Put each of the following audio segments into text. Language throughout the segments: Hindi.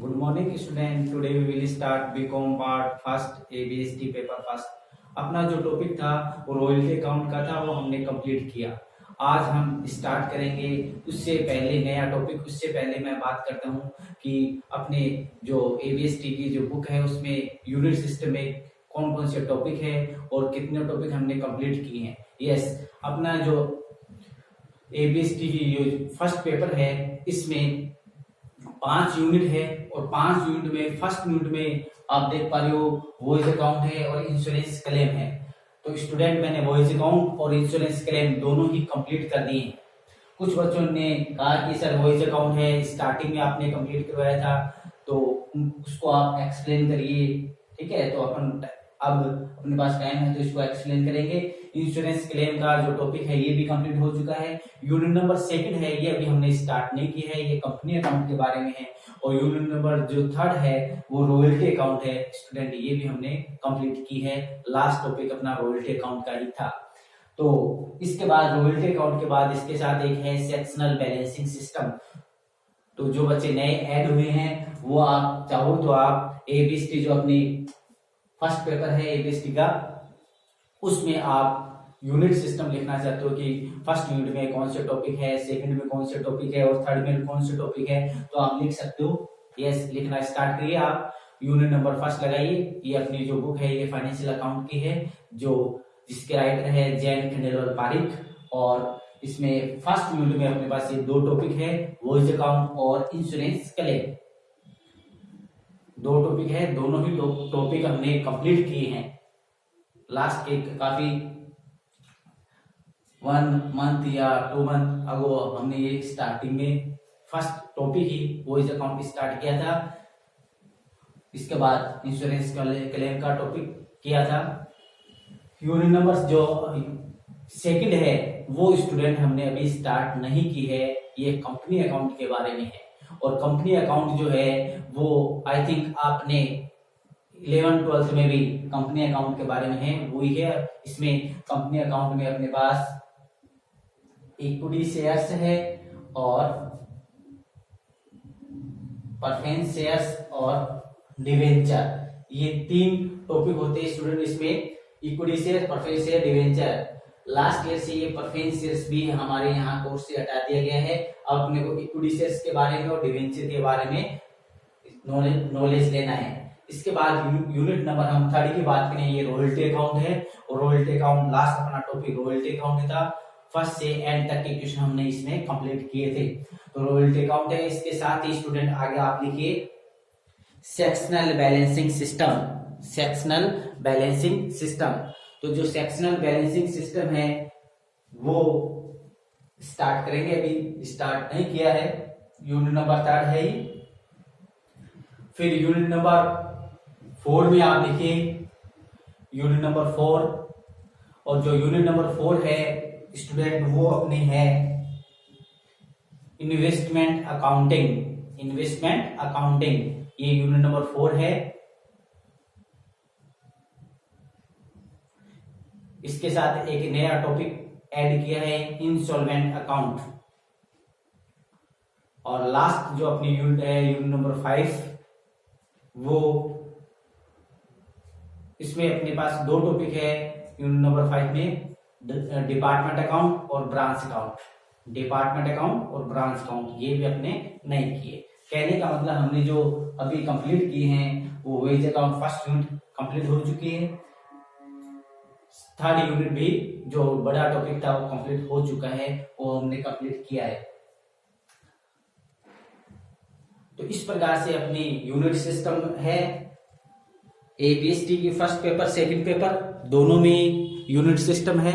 Good morning student. Today we will start BCom part first ABST paper first. अपना जो टॉपिक था वो रॉयल्टी अकाउंट का था, वो हमने कंप्लीट किया। आज हम स्टार्ट करेंगे उससे पहले नया टॉपिक। उससे पहले मैं बात करता हूँ कि अपने जो ABST की जो बुक है उसमें यूनिट सिस्टम में कौन कौन से टॉपिक है और कितने टॉपिक हमने कंप्लीट किए हैं। यस, अपना जो ABST की जो फर्स्ट पेपर है इसमें 5 यूनिट है और 5 यूनिट में फर्स्ट यूनिट में आप देख पा रहे हो वॉइस अकाउंट है और इंश्योरेंस क्लेम है। तो स्टूडेंट मैंने वॉइस अकाउंट और इंश्योरेंस क्लेम दोनों ही कंप्लीट कर दिए हैं। कुछ बच्चों ने कहा कि सर वॉइस अकाउंट है स्टार्टिंग में आपने कंप्लीट करवाया था तो उसको आप एक्सप्लेन करिए। ठीक है, तो अपन अब अपने पास टाइम है तो इसको एक्सप्लेन करेंगे। इंश्योरेंस क्लेम का जो टॉपिक है ये भी कंप्लीट हो चुका है। यूनिट नंबर सेकंड है ये अभी हमने स्टार्ट नहीं किया है, ये कंपनी अकाउंट के बारे में है। और यूनिट नंबर जो थर्ड है वो रॉयल्टी अकाउंट है स्टूडेंट, ये भी हमने कंप्लीट की है। लास्ट टॉपिक अपना रॉयल्टी अकाउंट का ही था। तो इसके बाद रॉयल्टी अकाउंट के बाद इसके साथ एक है सेक्शनल बैलेंसिंग सिस्टम। तो जो बच्चे नए ऐड हुए हैं वो आप चाहो तो आप एबीएसटी जो अपनी फर्स्ट पेपर है एबीएसटी का उसमें आप यूनिट सिस्टम लिखना चाहते हो कि फर्स्ट यूनिट में कौन से टॉपिक है, सेकंड में कौन से टॉपिक है और थर्ड में कौन से टॉपिक है, तो आप लिख सकते हो। यस, लिखना स्टार्ट करिए। आप यूनिट नंबर फर्स्ट लगाइए। ये अपनी जो बुक है ये फाइनेंशियल अकाउंट की है, जो जिसके राइटर है जैन खंडेलवाल पारिक। और इसमें फर्स्ट यूनिट में अपने पास ये दो टॉपिक है, वॉइस अकाउंट और इंश्योरेंस क्लेम। दो टॉपिक है, दोनों ही टॉपिक हमने कंप्लीट किए हैं। लास्ट के काफी 1 मंथ या 2 मंथ अगो हमने ये स्टार्टिंग में फर्स्ट टॉपिक ही वॉइस अकाउंट स्टार्ट किया था। इसके बाद इंश्योरेंस क्लेम का टॉपिक किया था। यूनिट नंबर जो सेकंड है वो स्टूडेंट हमने अभी स्टार्ट नहीं की है, ये कंपनी अकाउंट के बारे में है। और कंपनी अकाउंट जो है वो आई थिंक आपने 11th-12th में भी कंपनी अकाउंट के बारे में है, वही है। इसमें कंपनी अकाउंट में अपने पास इक्विटी शेयर्स है और प्रेफरेंस शेयर्स और डिवेंचर, ये 3 टॉपिक होते हैं स्टूडेंट। इसमें equity share, preference share, debenture. Last year से ये प्रेफरेंस शेयर्स भी हमारे यहाँ कोर्स से हटा दिया गया है। अब अपने को इक्विटी शेयर्स के बारे में और डिवेंचर के बारे में नॉलेज लेना है। इसके बाद यूनिट नंबर हम थर्ड की बात करें, ये रॉयल्टी अकाउंट है। और रॉयल्टी अकाउंट लास्ट अपना टॉपिक रॉयल्टी अकाउंट था। फर्स्ट से एंड तक के क्वेश्चन हमने इसमें कंप्लीट किए थे। तो रॉयल्टी अकाउंट है। इसके साथ ही स्टूडेंट आगे आप लिखिए sectional balancing system. Sectional balancing system, तो जो सेक्शनल बैलेंसिंग सिस्टम है वो स्टार्ट करेंगे, अभी स्टार्ट नहीं किया है। यूनिट नंबर थर्ड है ही। फिर यूनिट नंबर 4 में आप लिखिए यूनिट नंबर 4। और जो यूनिट नंबर 4 है स्टूडेंट वो अपनी है इन्वेस्टमेंट अकाउंटिंग। इन्वेस्टमेंट अकाउंटिंग ये यूनिट नंबर 4 है। इसके साथ एक नया टॉपिक ऐड किया है इंसॉल्वेंट अकाउंट। और लास्ट जो अपनी यूनिट है यूनिट नंबर 5, वो इसमें अपने पास 2 टॉपिक है यूनिट नंबर 5 में, डिपार्टमेंट अकाउंट और ब्रांच अकाउंट। डिपार्टमेंट अकाउंट और ब्रांच अकाउंट ये भी अपने नहीं किए। कहने का मतलब हमने जो अभी कंप्लीट किए हैं वो voyage account first unit complete हो चुकी है। थर्ड यूनिट भी जो बड़ा टॉपिक था वो कंप्लीट हो चुका है, वो हमने कंप्लीट किया है। तो इस प्रकार से अपनी यूनिट सिस्टम है। एबीएसटी की फर्स्ट पेपर सेकंड पेपर दोनों में यूनिट सिस्टम है।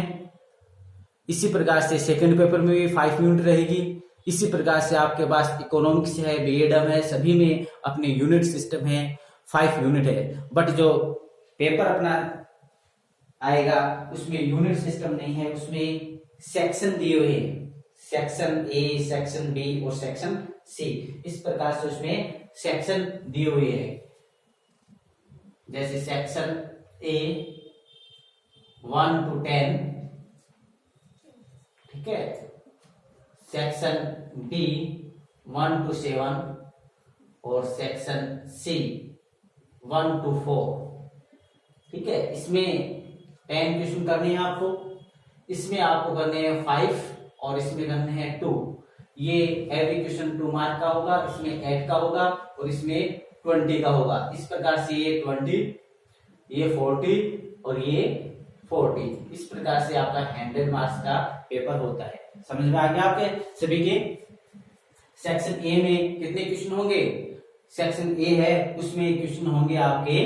इसी प्रकार से सेकंड पेपर में भी 5 यूनिट रहेगी। इसी प्रकार से आपके पास इकोनॉमिक्स है, बीएडएम है, सभी में अपने यूनिट सिस्टम है, 5 यूनिट है। बट जो पेपर अपना आएगा उसमें यूनिट सिस्टम नहीं है, उसमें सेक्शन दिए हुए हैं, सेक्शन ए, सेक्शन बी और सेक्शन सी। इस प्रकार से उसमें सेक्शन दिए हुए हैं। जैसे सेक्शन ए 1 to 10, ठीक है, सेक्शन बी 1 to 7 और सेक्शन सी 1 to 4। ठीक है, इसमें 10 क्वेश्चन करने हैं आपको। इसमें आपको करने हैं 5 और इसमें करने हैं 2। ये एवरी क्वेश्चन 2 मार्क का होगा, इसमें 8 का होगा और इसमें 20 का होगा। इस प्रकार से ये 20, ये 40 और ये 40, इस प्रकार से आपका 100 मार्क्स का पेपर होता है। समझ में आ गया आपके सभी के? सेक्शन ए में कितने क्वेश्चन होंगे? सेक्शन ए है, उसमें क्वेश्चन होंगे आपके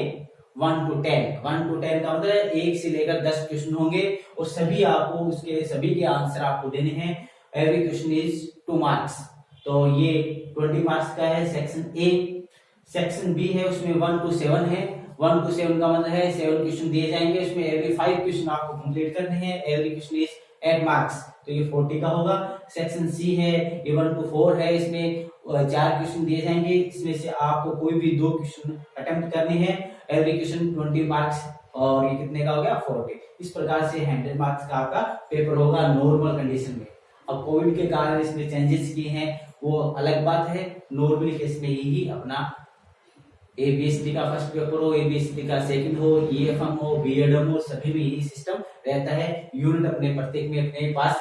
1 to 10। 1 to 10 का मतलब 1 से लेकर 10 क्वेश्चन होंगे और सभी आपको उसके सभी के आंसर आपको देने हैं। एवरी क्वेश्चन इज 2 मार्क्स, तो ये 20 मार्क्स का है सेक्शन ए। सेक्शन बी है, उसमें 1 to 7 है। 1 to 7 का मतलब है 7 क्वेश्चन दिए जाएंगे, उसमें एवरी 5 क्वेश्चन आपको कंप्लीट करने हैं। एवरी क्वेश्चन इज 8 मार्क्स, तो ये 40 का होगा। सेक्शन सी है, ये 1 to 4 है, इसमें 4 क्वेश्चन दिए जाएंगे, इसमें से आपको कोई भी 2 क्वेश्चन अटेम्प्ट करने हैं। एवरी क्वेश्चन 20 मार्क्स और ये कितने का हो गया? 40। इस प्रकार से 100 मार्क्स का आपका पेपर होगा नॉर्मल कंडीशन में। अब कोविड के कारण इसमें चेंजेस किए हैं, वो अलग बात है। नॉर्मल केस में ही अपना एबीएसटी का फर्स्ट पेपर हो, एबीएसटी का सेकंड हो, ईएफएम हो, बीएडएम हो, सभी में यही सिस्टम रहता है। यूनिट अपने प्रत्येक में अपने पास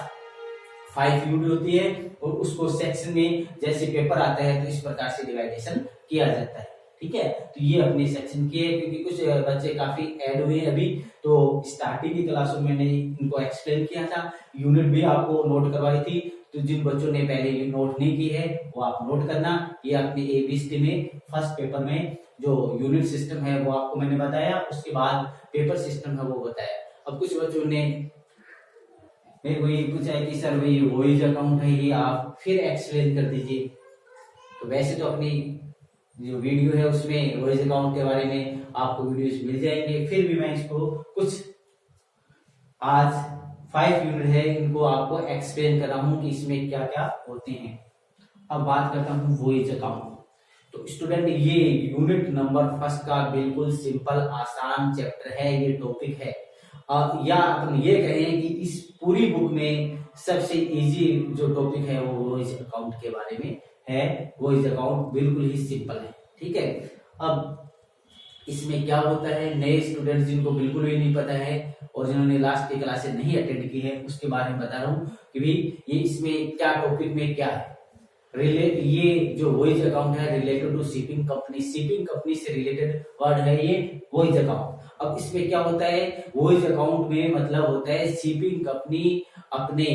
5 यूनिट होती है और उसको सेक्शन में जैसे पेपर आता है तो इस प्रकार से डिवाइडेशन किया जाता है। ठीक है, तो ये अपने सेक्शन की है, क्योंकि कुछ बच्चे काफी ऐड हुए अभी, तो स्टार्टिंग की क्लासों में मैंने इनको एक्सप्लेन किया था, यूनिट भी आपको नोट करवाई थी। तो जिन बच्चों ने पहले ये नोट नहीं की है वो आप नोट करना। ये अपने एबीसीडी में फर्स्ट पेपर में जो यूनिट सिस्टम है वो आपको मैंने बताया, उसके बाद पेपर सिस्टम है वो बताया। अब कुछ बच्चों ने मेरे को ये पूछा है कि सर भाई वॉइस अकाउंट है, ये आप फिर एक्सप्लेन कर दीजिए। तो वैसे तो अपनी जो वीडियो है उसमें वॉइस अकाउंट के बारे में आपको वीडियोस मिल जाएंगे, फिर भी मैं इसको कुछ आज 5 यूनिट है इनको आपको एक्सप्लेन कर रहा हूं कि इसमें क्या क्या होते हैं। अब बात करता हूं वॉइस अकाउंट। तो स्टूडेंट ये यूनिट नंबर फर्स्ट का बिल्कुल सिंपल आसान चैप्टर है, ये टॉपिक है, या अपन ये कहें कि इस पूरी बुक में सबसे इजी जो टॉपिक है वो वॉइस अकाउंट के बारे में है। वॉइस अकाउंट बिल्कुल ही सिंपल है। ठीक है, अब इसमें क्या होता है, नए स्टूडेंट जिनको बिल्कुल भी नहीं पता है और जिन्होंने लास्ट की क्लासेस नहीं अटेंड की है उसके बारे में बता रहा हूँ कि भी ये इसमें क्या टॉपिक में क्या है। ये जो वॉइस अकाउंट है related to shipping company, shipping company से रिलेटेड वर्ड है ये वॉइस अकाउंट। अब इसमें क्या होता है, वॉइस अकाउंट में मतलब होता है शिपिंग कंपनी अपने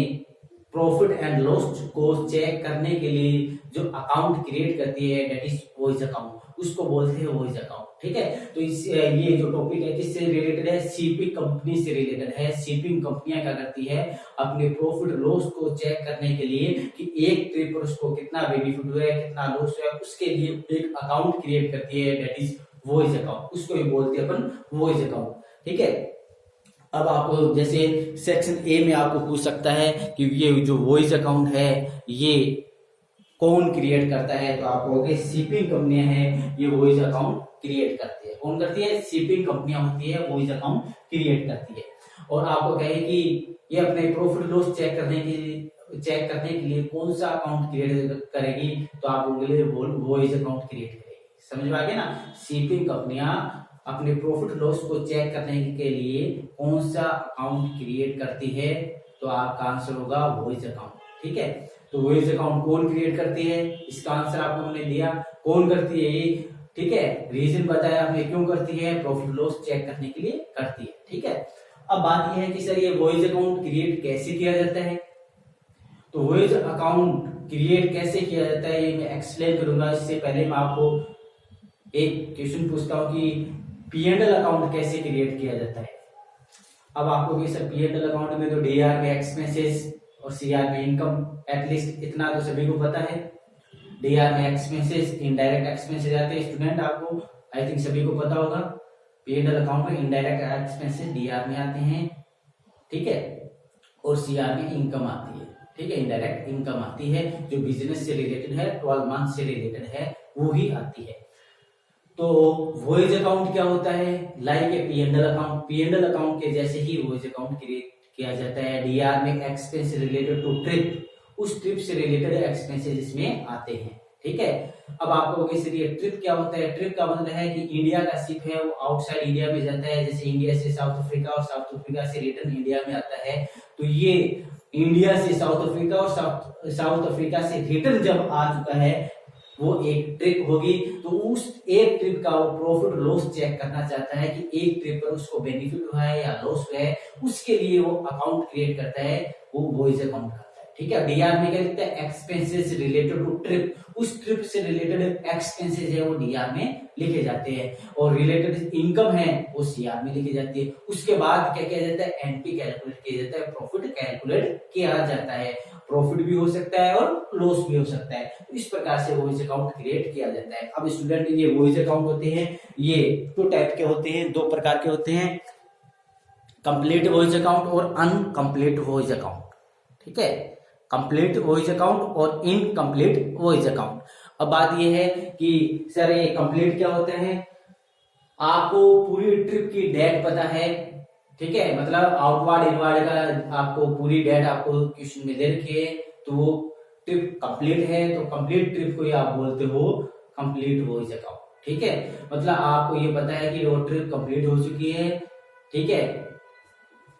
प्रॉफिट एंड लॉस को चेक करने के लिए जो अकाउंट क्रिएट करती है, दैट इज वॉइस अकाउंट, उसको बोलते हैं वॉइस अकाउंट। ठीक है, तो इस ये जो टॉपिक है किससे रिलेटेड है, शिपिंग कंपनी से रिलेटेड है। शिपिंग कंपनियां क्या करती है, अपने प्रॉफिट लॉस को चेक करने के लिए कि एक ट्रिप पर उसको कितना बेनिफिट हुआ है, कितना लॉस हुआ है, उसके लिए एक अकाउंट क्रिएट करती है, दैट इज वॉइस अकाउंट, उसको भी बोलते हैं अपन वॉइस अकाउंट। ठीक है, अब आपको जैसे सेक्शन ए में आपको पूछ सकता है कि ये जो वॉइस अकाउंट है ये कौन क्रिएट करता है, तो आप कहोगे शिपिंग कंपनियां हैं ये वॉइस अकाउंट क्रिएट करती है। कौन करती है, शिपिंग कंपनियां होती है वॉइस अकाउंट क्रिएट करती है। और आपको कहे कि ये अपने प्रॉफिट लॉस चेक करने के लिए कौन सा अकाउंट क्रिएट करेगी, तो आप बोलोगे वॉइस अकाउंट क्रिएट करेगी। समझ में आ गया ना, शिपिंग कंपनियां अपने प्रॉफिट लॉस को चेक करने के लिए कौन सा अकाउंट क्रिएट करती है, तो आपका आंसर होगा वॉइस अकाउंट। ठीक है, तो वॉइस अकाउंट कौन क्रिएट करती है, इसका आंसर आपको मैंने दिया, कौन करती है ये। ठीक है, रीजन बताया आपने क्यों करती है, प्रॉफिट लॉस चेक करने के लिए करती है। ठीक है, अब बात यह है कि सर ये वॉइस अकाउंट क्रिएट कैसे किया जाता है, तो वॉइस अकाउंट क्रिएट कैसे किया जाता है ये मैं एक्सप्लेन करूंगा। इससे पहले मैं आपको एक क्वेश्चन पूछता हूँ कि P&L अकाउंट कैसे क्रिएट किया जाता है। अब आपको कि सर P&L अकाउंट में तो DR में एक्सपेंसेस और CR में इनकम, एटलीस्ट इतना तो सभी को पता है। DR में एक्सपेंसेस, इनडायरेक्ट एक्सपेंसेस आते हैं स्टूडेंट, आपको आई थिंक सभी को पता होगा। P&L अकाउंट में इनडायरेक्ट एक्सपेंसेस DR में आते हैं, ठीक है, और CR में इनकम आती है। ठीक है, इनडायरेक्ट इनकम आती है जो बिजनेस से रिलेटेड है, 12 मंथ से रिलेटेड है, वो ही आती है। तो वॉइस अकाउंट क्या होता है, like a P&L account, P&L account के जैसे ही वॉइस अकाउंट क्रिएट किया जाता है। DR में एक्सपेंस रिलेटेड टू ट्रिप, उस ट्रिप से रिलेटेड एक्सपेंसेस इसमें आते हैं। ठीक है। अब आपको किसी ट्रिप क्या होता है, ट्रिप का मतलब है कि इंडिया का शिप है वो आउटसाइड इंडिया में जाता है, जैसे इंडिया से साउथ अफ्रीका और साउथ अफ्रीका से रिटर्न इंडिया में आता है। तो ये इंडिया से साउथ अफ्रीका और साउथ अफ्रीका से रिटर्न जब आ चुका है वो एक ट्रिप होगी। तो उस एक ट्रिप का वो प्रॉफिट लॉस चेक करना चाहता है कि एक ट्रिप पर उसको बेनिफिट हुआ है या लॉस हुआ है, उसके लिए वो अकाउंट क्रिएट करता है, वो वॉइस अकाउंट करता है। ठीक है, डीआर में क्या लिखता है, एक्सपेंसेस रिलेटेड टू ट्रिप, उस ट्रिप से रिलेटेड एक्सपेंसेस है वो डीआर में लिखे जाते हैं, और रिलेटेड इनकम है वो सीआर में लिखी जाती है। उसके बाद क्या किया जाता है, एनपी कैलकुलेट किया जाता है, प्रॉफिट कैलकुलेट किया जाता है। प्रॉफिट भी हो सकता है और लॉस भी हो सकता है। तो इस प्रकार से वॉइस अकाउंट क्रिएट किया जाता है। अब स्टूडेंट, ये वॉइस अकाउंट होते हैं, ये दो टाइप के होते हैं, दो प्रकार के होते हैं, कंप्लीट वॉइस अकाउंट और अनकंप्लीट वॉइस अकाउंट। ठीक है, कंप्लीट वॉइस अकाउंट और इनकम्प्लीट वॉइस अकाउंट। अब बात यह है कि सर ये कंप्लीट क्या होता है, आपको पूरी ट्रिप की डेट पता है, ठीक है, मतलब आउटवर्ड इनवर्ड का आपको पूरी डेट आपको क्वेश्चन में दे रखी है, तो वो ट्रिप कंप्लीट है। तो कंप्लीट ट्रिप को आप बोलते हो कंप्लीट वॉइस अकाउंट। ठीक है, मतलब आपको ये पता है कि वो ट्रिप कंप्लीट हो चुकी है। ठीक है,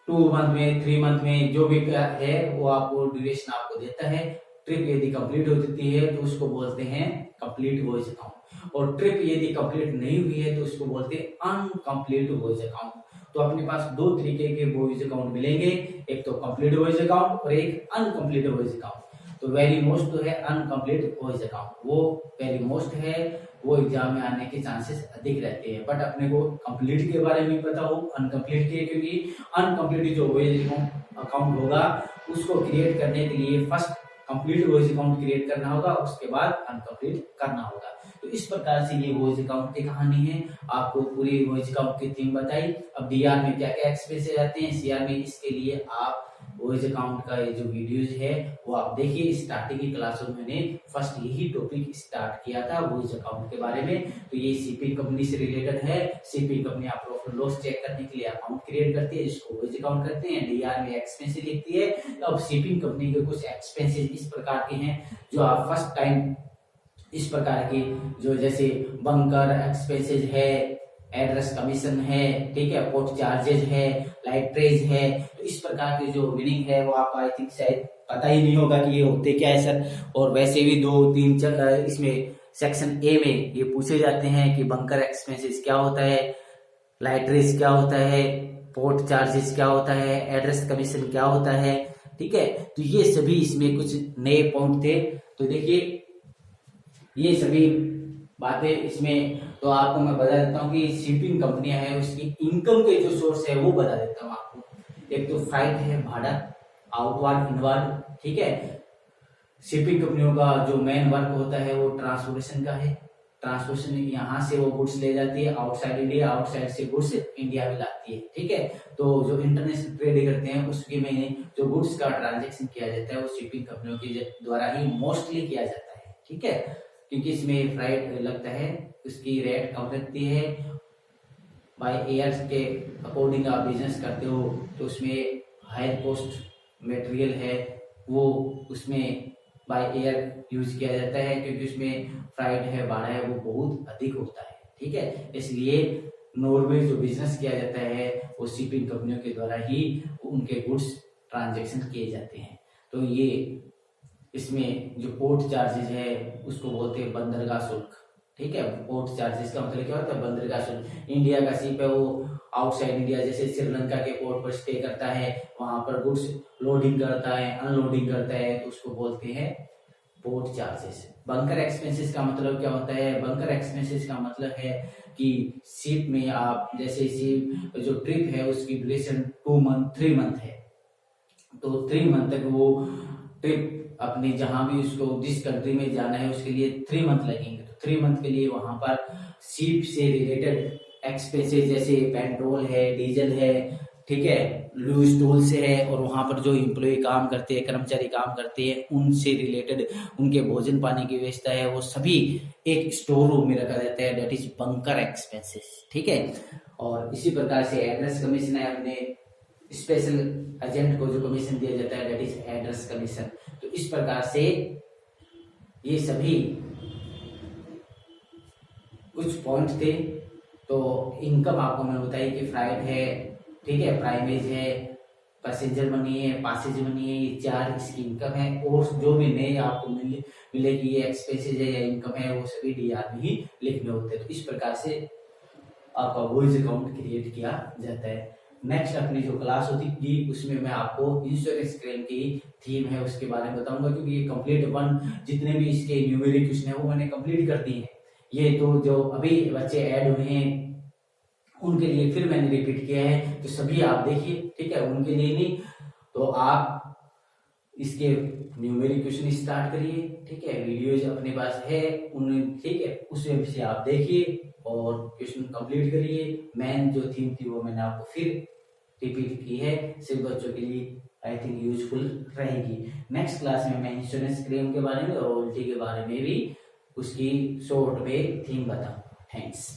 2 मंथ में 3 मंथ में जो भी है वो आपको ड्यूरेशन आपको देता है। ट्रिप यदि कंप्लीट हो जाती है तो उसको बोलते हैं कंप्लीट वॉइस अकाउंट, और ट्रिप यदि कंप्लीट नहीं हुई है तो उसको बोलते हैं अनकंप्लीट वॉइस अकाउंट। तो अपने पास दो तरीके के वॉइस अकाउंट मिलेंगे, एक तो कंप्लीट वॉइस अकाउंट और एक अनकंप्लीट वॉइस अकाउंट। तो वेरी मोस्ट तो है अनकंप्लीट वॉइस अकाउंट, वो वेरी मोस्ट है, वो एग्जाम में आने के चांसेस अधिक रहते हैं। बट अपने को कंप्लीट के बारे में पता हो, अनकंप्लीट के, क्योंकि अनकंप्लीट जो वॉइस अकाउंट होगा उसको क्रिएट करने के लिए first complete voice account create करना होगा, उसके बाद अनकंप्लीट करना होगा। तो इस प्रकार से ये वॉइस अकाउंट की कहानी है, आपको पूरी वॉइस अकाउंट की थीम बताई। अब डीआर में क्या क्या एक्सपेंसेस आते हैं, सीआर में, इसके लिए आप वॉइस अकाउंट का जो वीडियोज है वो आप देखिए। स्टार्टिंग की क्लासों में मैंने फर्स्ट यही टॉपिक स्टार्ट किया था वॉइस अकाउंट के बारे में। तो ये शिपिंग कंपनी से रिलेटेड है। शिपिंग कंपनी आप प्रॉफिट लॉस चेक करने के लिए अकाउंट क्रिएट करती है, जिसको वॉइस अकाउंट करते हैं। डीआर में एक्सपेंसेस लिखती है। तो अब शिपिंग कंपनी के कुछ एक्सपेंसेस इस प्रकार के हैं जो आप फर्स्ट टाइम इस प्रकार के, जो जैसे बंकर एक्सपेंसेस है, एड्रेस कमीशन है, ठीक है, पोर्ट चार्जेस है, लाइट्रेज है। तो इस प्रकार की जो मीनिंग है वो आपको आई थिंक शायद पता ही नहीं होगा कि ये होते क्या है सर। और वैसे भी 2-3 इसमें सेक्शन ए में ये पूछे जाते हैं कि बंकर एक्सपेंसेस क्या होता है, लाइट्रेज क्या होता है, पोर्ट चार्जेस क्या होता है, एड्रेस कमीशन क्या होता है। ठीक है, तो ये सभी इसमें कुछ नए पॉइंट थे। तो देखिए ये सभी बातें इसमें, तो आपको मैं बता देता हूँ कि शिपिंग कंपनियां हैं उसकी इनकम के जो सोर्स है वो बता देता हूँ आपको। एक तो फ्लाइट है, भाड़ा, आउटवर्ड इनवर्ड। ठीक है, शिपिंग कंपनियों का जो मेन वर्क होता है वो ट्रांसपोर्टेशन का है। ट्रांसपोर्टेशन, यहाँ से वो गुड्स ले जाती है आउटसाइड इंडिया, आउटसाइड से गुड्स इंडिया में लाती है। ठीक है, तो जो इंटरनेशनल ट्रेड करते हैं उसके में जो गुड्स का ट्रांजेक्शन किया जाता है वो शिपिंग कंपनियों के द्वारा ही मोस्टली किया जाता है। ठीक है, क्योंकि इसमें फ्लाइट लगता है, उसकी रेट कम लगती है। बाय एयर्स के अकॉर्डिंग आप बिजनेस करते हो तो उसमें हायर कॉस्ट मटेरियल है वो उसमें बाय एयर यूज किया जाता है, क्योंकि उसमें फ्लाइट है, भाड़ा है, वो बहुत अधिक होता है। ठीक है, इसलिए नॉर्मल जो बिजनेस किया जाता है वो शिपिंग कंपनियों के द्वारा ही उनके गुड्स ट्रांजेक्शन किए जाते हैं। तो ये इसमें जो पोर्ट चार्जेस है उसको बोलते हैं बंदरगाह शुल्क। ठीक है, पोर्ट चार्जेस का मतलब क्या होता है, बंदरगाह शुल्क। इंडिया का शिप है वो आउटसाइड इंडिया जैसे श्रीलंका के पोर्ट पर स्टे करता है, वहां पर गुड्स लोडिंग करता है, अनलोडिंग करता है, तो उसको बोलते हैं पोर्ट चार्जेस। बंकर एक्सपेंसेस का मतलब क्या होता है, बंकर एक्सपेंसेस का मतलब है कि शिप में आप जैसे शिप जो ट्रिप है उसकी ड्यूरेशन 3 मंथ है, तो 3 मंथ तक वो ट्रिप अपने जहां भी उसको जिस कंट्री में जाना है उसके लिए 3 मंथ लगेंगे। तो 3 मंथ के लिए वहां पर शिप से रिलेटेड एक्सपेंसेस जैसे पेट्रोल है, डीजल है, ठीक है, लूज टूल्स है, और वहां पर जो एम्प्लॉय काम करते हैं, कर्मचारी काम करते हैं, उनसे रिलेटेड उनके भोजन पानी की व्यवस्था है, वो सभी एक स्टोर रूम में रखा जाता है, दैट इज बंकर एक्सपेंसेस। ठीक है, और इसी प्रकार से एड्रेस कमीशन है, अपने स्पेशल एजेंट को जो कमीशन दिया जाता है दैट इज एड्रेस कमीशन। तो इस प्रकार से ये सभी कुछ पॉइंट थे। तो इनकम आपको मैंने बताई कि फ्राइड है, ठीक है, प्राइमेज है, पैसेंजर मनी है, पासेज मनी है, ये 4 इसकी इनकम है। और जो भी नए आपको मिलेगी ये एक्सपेंसेज है या इनकम है, वो सभी डीआर में ही लिखने होते हैं। तो इस प्रकार से आपका वॉइस अकाउंट क्रिएट किया जाता है। नेक्स्ट अपनी जो क्लास होती उसमें मैं आपको इंश्योरेंस क्लेम की थीम है उसके बारे में बताऊंगा, क्योंकि ये कंप्लीट वन जितने भी इसके न्यूमेरिक क्वेश्चन है वो मैंने कंप्लीट कर दिए हैं। ये तो जो अभी बच्चे ऐड हुए हैं उनके लिए फिर मैंने रिपीट किया है, तो सभी आप देखिए, ठीक है, उनके लिए नहीं। तो आप इसके न्यूमेरिक क्वेश्चन स्टार्ट करिए, ठीक है, वीडियोज अपने पास है उन, ठीक है, उसमें से आप देखिए और क्वेश्चन कंप्लीट करिए। मेन जो थीम थी वो मैंने आपको फिर रिपीट की है, सिर्फ बच्चों के लिए आई थिंक यूजफुल रहेगी। नेक्स्ट क्लास में मैं इंश्योरेंस क्लेम के बारे में और रॉयल्टी के बारे में भी उसकी शॉर्ट में थीम बताऊँ। थैंक्स।